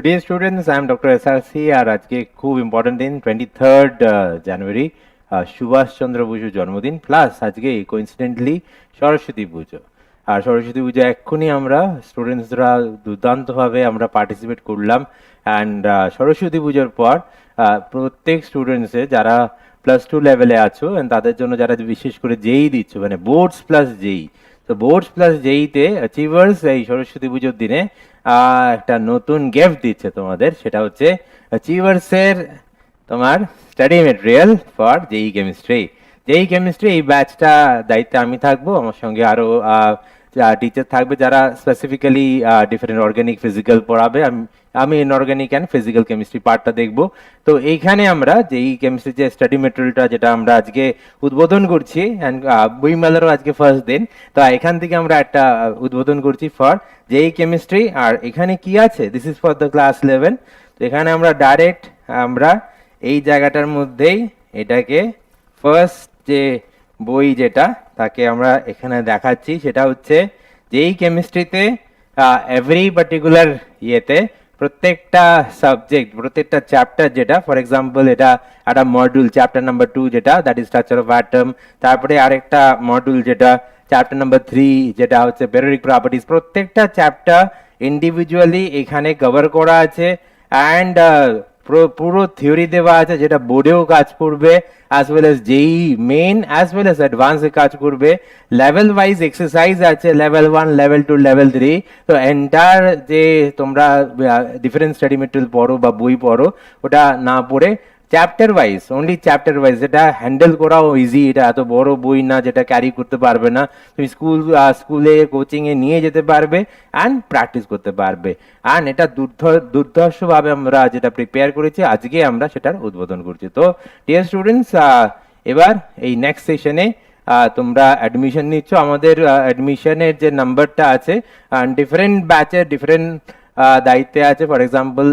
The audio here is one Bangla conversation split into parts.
dear students, I am Dr. SRC আর আজকে খুব ইম্পর্টেন্ট দিন 23rd জানুয়ারি সুভাষ চন্দ্র বসু জন্মদিন প্লাস আজকে কোইন্সিডেন্টলি সরস্বতী পুজো। আর সরস্বতী পুজো এক্ষুনি আমরা স্টুডেন্টসরা দুর্দান্তভাবে আমরা পার্টিসিপেট করলাম। অ্যান্ড সরস্বতী পুজোর পর প্রত্যেক স্টুডেন্টসে যারা +2 লেভেলে আছো তাদের জন্য যারা বিশেষ করে জেই দিচ্ছ মানে বোর্ডস প্লাস জেই, তো বোর্ডস প্লাস জেইতে অ্যাচিভার্স এই সরস্বতী পুজোর দিনে একটা নতুন গিফট দিচ্ছে তোমাদের, সেটা হচ্ছে অ্যাচিভার্সের তোমার study material for JEE chemistry. JEE chemistry এই ব্যাচটা দায়িত্বে আমি থাকবো, আমার সঙ্গে আরও টিচার থাকবে যারা স্পেসিফিক্যালি ডিফারেন্ট অর্গানিক ফিজিক্যাল পড়াবে। আমি ইনঅর্গানিক অ্যান্ড ফিজিক্যাল কেমিস্ট্রি পার্টটা দেখবো। তো এইখানে আমরা যেই কেমিস্ট্রি যে স্টাডি মেটেরিয়ালটা যেটা আমরা আজকে উদ্বোধন করছি, অ্যান্ড বইমেলারও আজকে ফার্স্ট দিন, তো এখান থেকে আমরা একটা উদ্বোধন করছি ফর যেই কেমিস্ট্রি। আর এখানে কি আছে, this is for the class 11। তো এখানে আমরা ডাইরেক্ট আমরা এই জায়গাটার মধ্যেই এটাকে ফার্স্ট যে বই যেটা তাকে আমরা এখানে দেখাচ্ছি, সেটা হচ্ছে যেই কেমিস্ট্রিতে এভরি পার্টিকুলার ইয়েতে প্রত্যেকটা সাবজেক্ট প্রত্যেকটা চ্যাপ্টার যেটা ফর এক্সাম্পল এটা একটা মডিউল চ্যাপ্টার নাম্বার 2 যেটা that is structure of atom, তারপরে আরেকটা মডিউল যেটা চ্যাপ্টার নাম্বার 3 যেটা হচ্ছে পেরিওডিক প্রপার্টিজ, প্রত্যেকটা চ্যাপ্টার ইন্ডিভিজুয়ালি এখানে কভার করা আছে। অ্যান্ড পুরো থিওরি দেওয়া আছে যেটা বোর্ডেও কাজ করবে, অ্যাজ ওয়েল এস যেই মেইন অ্যাজ ওয়েল এস অ্যাডভান্সে কাজ করবে। লেভেল ওয়াইজ এক্সারসাইজ আছে, লেভেল 1, লেভেল 2, লেভেল 3। তো এন্টায়ার যে তোমরা ডিফারেন্ট স্টাডি মেটেরিয়াল পড়ো বা বই পড়ো ওটা না পড়ে chapter wise, only chapter wise, যেটা হ্যান্ডেল করাও ইজি। এটা এত বড় বই না যেটা ক্যারি করতে পারবে না, তুমি স্কুলে কোচিংয়ে নিয়ে যেতে পারবে অ্যান্ড প্র্যাকটিস করতে পারবে। অ্যান্ড এটা দুর্ধর্ষভাবে আমরা যেটা প্রিপেয়ার করেছি আজকে আমরা সেটার উদ্বোধন করছি। তো ডিয়ার স্টুডেন্টস, এবার এই নেক্সট সেশনে তোমরা অ্যাডমিশন নিচ্ছ। আমাদের অ্যাডমিশনের যে নাম্বারটা আছে ডিফারেন্ট ব্যাচের ডিফারেন্ট দায়িত্বে আছে। ফর এক্সাম্পল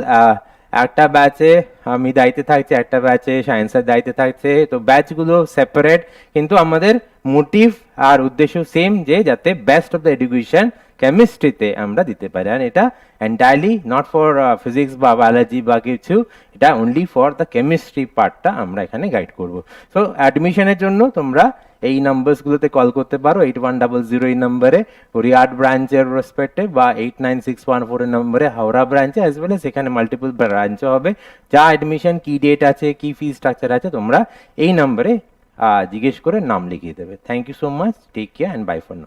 একটা ব্যাচে আমি দায়িত্বে থাকছি, একটা ব্যাচে সায়েন্সের দায়িত্বে থাকছে। তো ব্যাচগুলো সেপারেট, কিন্তু আমাদের মোটিভ আর উদ্দেশ্য সেম, যে যাতে বেস্ট অফ দ্য এডুকেশন কেমিস্ট্রিতে আমরা দিতে পারি। আর এটা এন্টায়ারলি নট ফর ফিজিক্স বা বায়োলজি বা কিছু, এটা অনলি ফর দ্য কেমিস্ট্রি পার্টটা আমরা এখানে গাইড করব। সো অ্যাডমিশনের জন্য তোমরা এই নাম্বারসগুলোতে কল করতে পারো, 8100 এই নম্বরে হরিয়াট ব্রাঞ্চের রেসপেক্টে, বা 89614 এর নম্বরে হাওড়া ব্রাঞ্চে, অ্যাজ ওয়েল এস এখানে মাল্টিপল ব্রাঞ্চও হবে। যা অ্যাডমিশন কি ডেট আছে কি ফি স্ট্রাকচার আছে তোমরা এই নম্বরে জিজ্ঞেস করে নাম লিখিয়ে দেবে। Thank you so much, take care and bye for now.